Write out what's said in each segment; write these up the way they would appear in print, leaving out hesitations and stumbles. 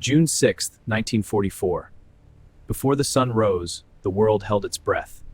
June 6, 1944. Before the sun rose, the world held its breath.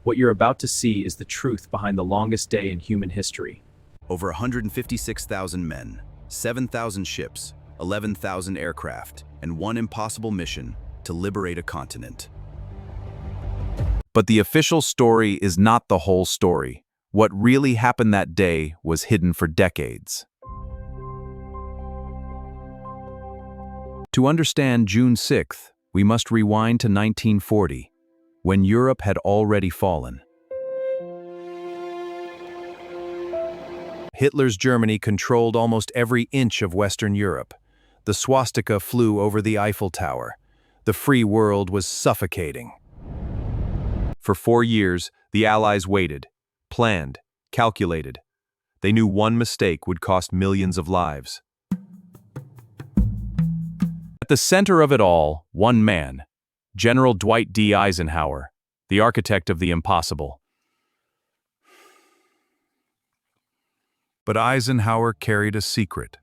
What you're about to see is the truth behind the longest day in human history. Over 156,000 men, 7,000 ships, 11,000 aircraft, and one impossible mission to liberate a continent. But the official story is not the whole story. What really happened that day was hidden for decades. To understand June 6th, we must rewind to 1940, when Europe had already fallen. Hitler's Germany controlled almost every inch of Western Europe. The swastika flew over the Eiffel Tower. The free world was suffocating. For 4 years, the Allies waited, planned, calculated. They knew one mistake would cost millions of lives. At the center of it all, one man, General Dwight D. Eisenhower, the architect of the impossible. But Eisenhower carried a secret,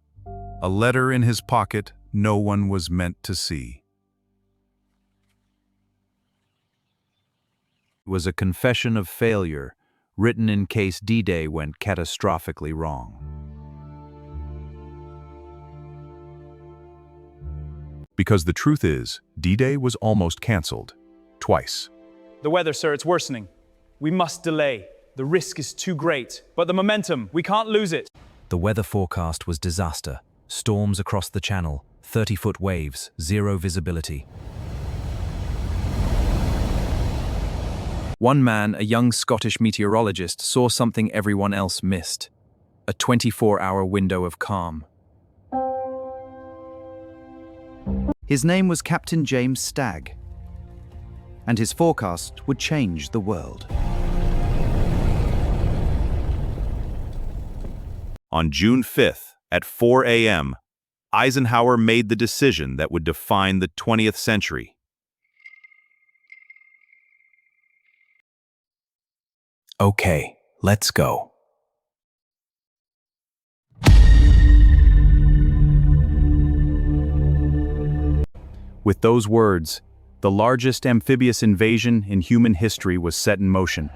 a letter in his pocket no one was meant to see. It was a confession of failure, written in case D-Day went catastrophically wrong. Because the truth is, D-Day was almost canceled. Twice. The weather, sir, it's worsening. We must delay. The risk is too great. But the momentum, we can't lose it. The weather forecast was disaster. Storms across the channel, 30-foot waves, zero visibility. One man, a young Scottish meteorologist, saw something everyone else missed. A 24-hour window of calm. His name was Captain James Stagg, and his forecast would change the world. On June 5th, at 4 a.m., Eisenhower made the decision that would define the 20th century. Okay, let's go. With those words, the largest amphibious invasion in human history was set in motion.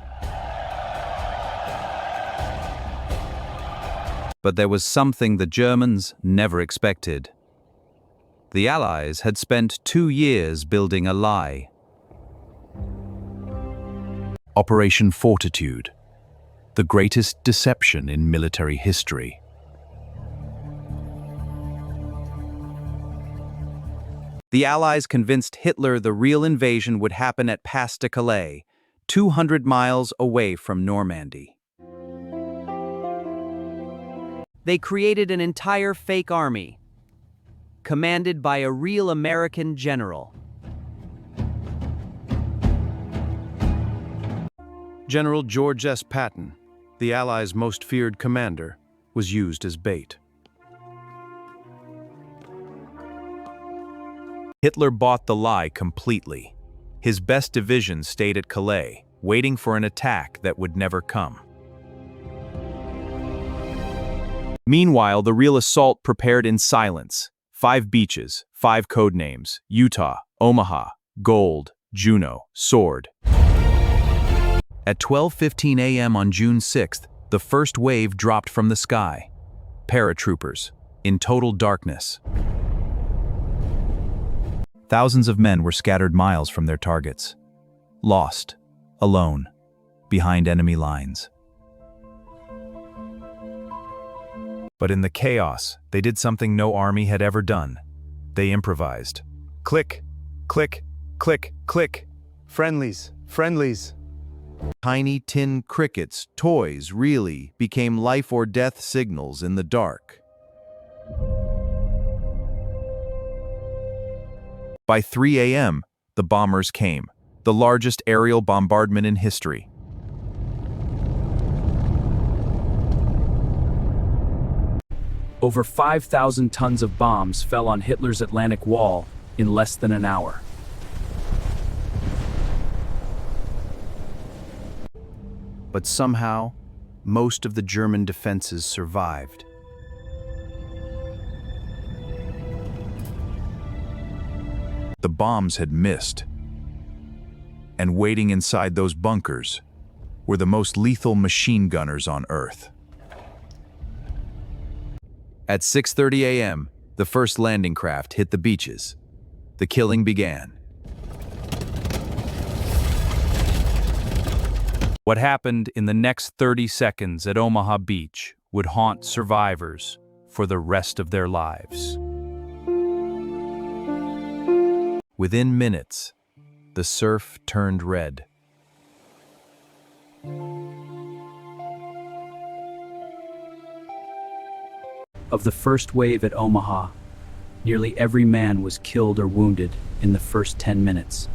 But there was something the Germans never expected. The Allies had spent 2 years building a lie. Operation Fortitude, the greatest deception in military history. The Allies convinced Hitler the real invasion would happen at Pas de Calais, 200 miles away from Normandy. They created an entire fake army, commanded by a real American general. General George S. Patton, the Allies' most feared commander, was used as bait. Hitler bought the lie completely. His best division stayed at Calais, waiting for an attack that would never come. Meanwhile, the real assault prepared in silence. 5 beaches, 5 code names: Utah, Omaha, Gold, Juno, Sword. At 12:15 a.m. on June 6th, the first wave dropped from the sky. Paratroopers, in total darkness. Thousands of men were scattered miles from their targets. Lost, alone, behind enemy lines. But in the chaos, they did something no army had ever done. They improvised. Click, click, click, click. Friendlies, friendlies. Tiny tin crickets, toys, really, became life or death signals in the dark. By 3 a.m., the bombers came, the largest aerial bombardment in history. Over 5,000 tons of bombs fell on Hitler's Atlantic Wall in less than an hour. But somehow, most of the German defenses survived. The bombs had missed. And waiting inside those bunkers were the most lethal machine gunners on Earth. At 6:30 a.m., the first landing craft hit the beaches. The killing began. What happened in the next 30 seconds at Omaha Beach would haunt survivors for the rest of their lives. Within minutes, the surf turned red. Of the first wave at Omaha, nearly every man was killed or wounded in the first 10 minutes.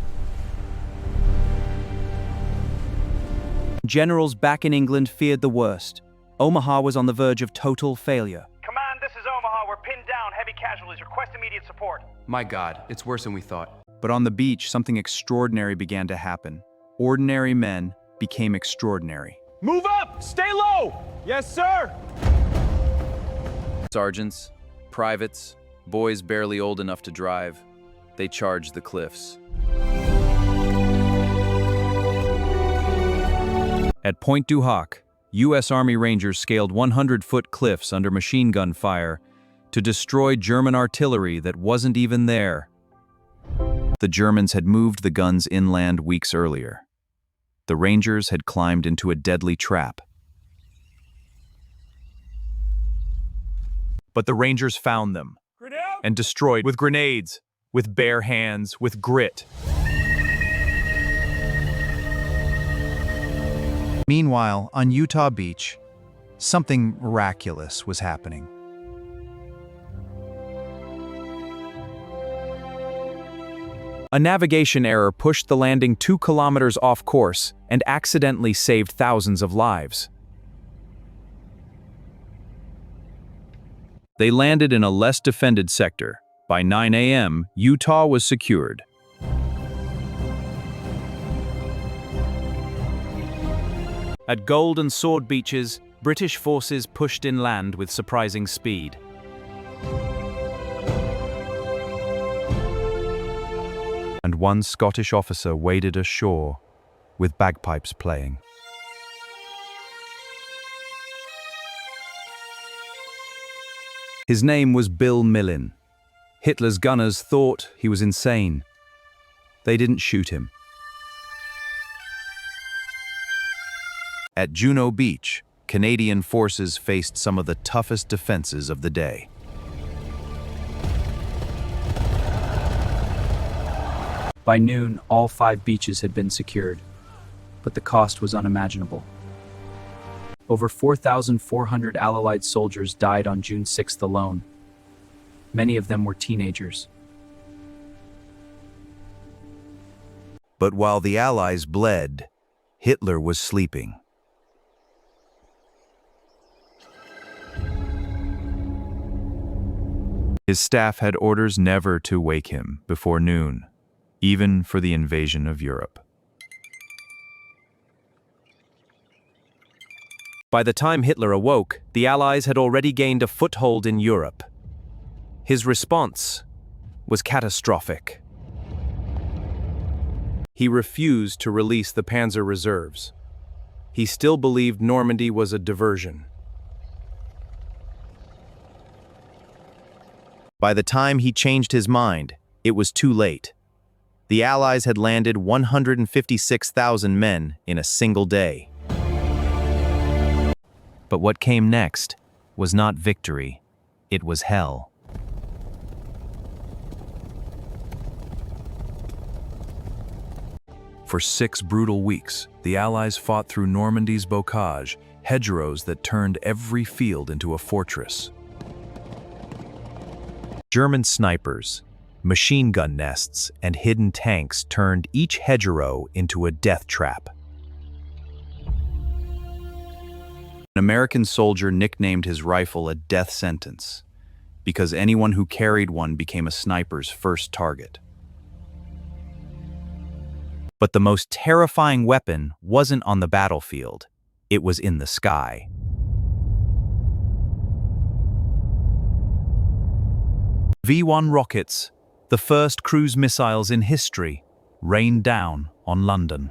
Generals back in England feared the worst. Omaha was on the verge of total failure. Command, this is Omaha. We're pinned down. Heavy casualties. Request immediate support. My God, it's worse than we thought. But on the beach, something extraordinary began to happen. Ordinary men became extraordinary. Move up! Stay low! Yes, sir! Sergeants, privates, boys barely old enough to drive, they charged the cliffs. At Point du Hoc, U.S. Army Rangers scaled 100-foot cliffs under machine gun fire to destroy German artillery that wasn't even there. The Germans had moved the guns inland weeks earlier. The Rangers had climbed into a deadly trap. But the Rangers found them and destroyed with grenades, with bare hands, with grit. Meanwhile, on Utah Beach, something miraculous was happening. A navigation error pushed the landing 2 kilometers off course and accidentally saved thousands of lives. They landed in a less defended sector. By 9 a.m., Utah was secured. At Gold and Sword beaches, British forces pushed inland with surprising speed. And one Scottish officer waded ashore with bagpipes playing. His name was Bill Millin. Hitler's gunners thought he was insane. They didn't shoot him. At Juno Beach, Canadian forces faced some of the toughest defenses of the day. By noon, all 5 beaches had been secured, but the cost was unimaginable. Over 4,400 Allied soldiers died on June 6th alone. Many of them were teenagers. But while the Allies bled, Hitler was sleeping. His staff had orders never to wake him before noon, even for the invasion of Europe. By the time Hitler awoke, the Allies had already gained a foothold in Europe. His response was catastrophic. He refused to release the Panzer reserves. He still believed Normandy was a diversion. By the time he changed his mind, it was too late. The Allies had landed 156,000 men in a single day. But what came next was not victory, it was hell. For 6 brutal weeks, the Allies fought through Normandy's bocage, hedgerows that turned every field into a fortress. German snipers, machine gun nests, and hidden tanks turned each hedgerow into a death trap. An American soldier nicknamed his rifle a death sentence because anyone who carried one became a sniper's first target. But the most terrifying weapon wasn't on the battlefield, it was in the sky. V-1 rockets, The first cruise missiles in history rained down on London.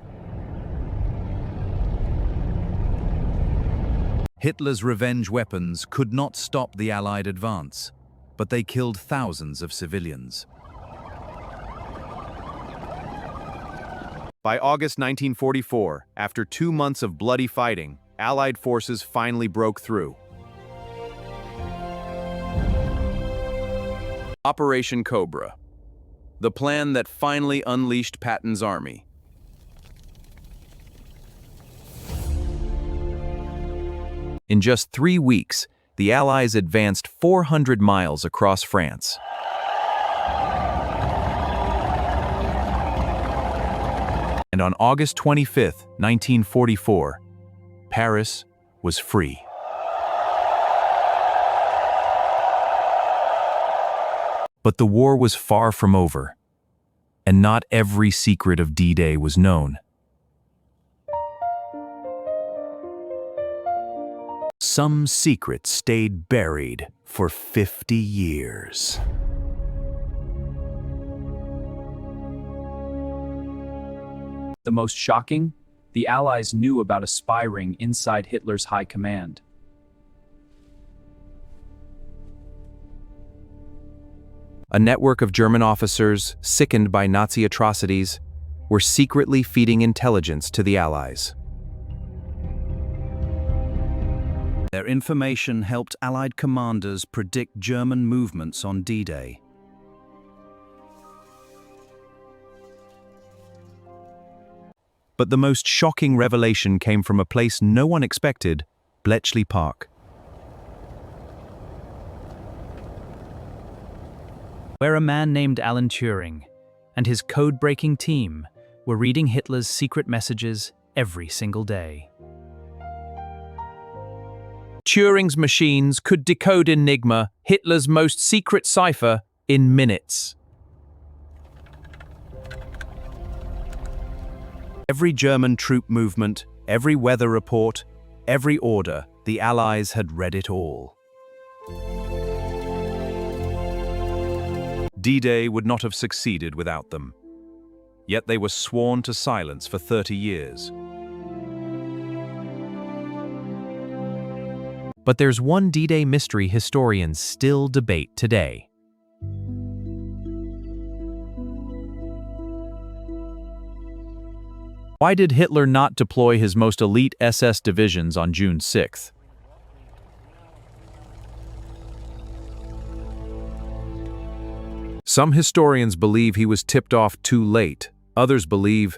Hitler's revenge weapons could not stop the Allied advance, but they killed thousands of civilians. By August 1944, after 2 months of bloody fighting, Allied forces finally broke through. Operation Cobra, the plan that finally unleashed Patton's army. In just 3 weeks, the Allies advanced 400 miles across France. And on August 25, 1944, Paris was free. But the war was far from over, and not every secret of D-Day was known. Some secrets stayed buried for 50 years. The most shocking? The Allies knew about a spy ring inside Hitler's high command. A network of German officers, sickened by Nazi atrocities, were secretly feeding intelligence to the Allies. Their information helped Allied commanders predict German movements on D-Day. But the most shocking revelation came from a place no one expected, Bletchley Park. Where a man named Alan Turing and his code-breaking team were reading Hitler's secret messages every single day. Turing's machines could decode Enigma, Hitler's most secret cipher, in minutes. Every German troop movement, every weather report, every order, the Allies had read it all. D-Day would not have succeeded without them. Yet they were sworn to silence for 30 years. But there's one D-Day mystery historians still debate today. Why did Hitler not deploy his most elite SS divisions on June 6th? Some historians believe he was tipped off too late. Others believe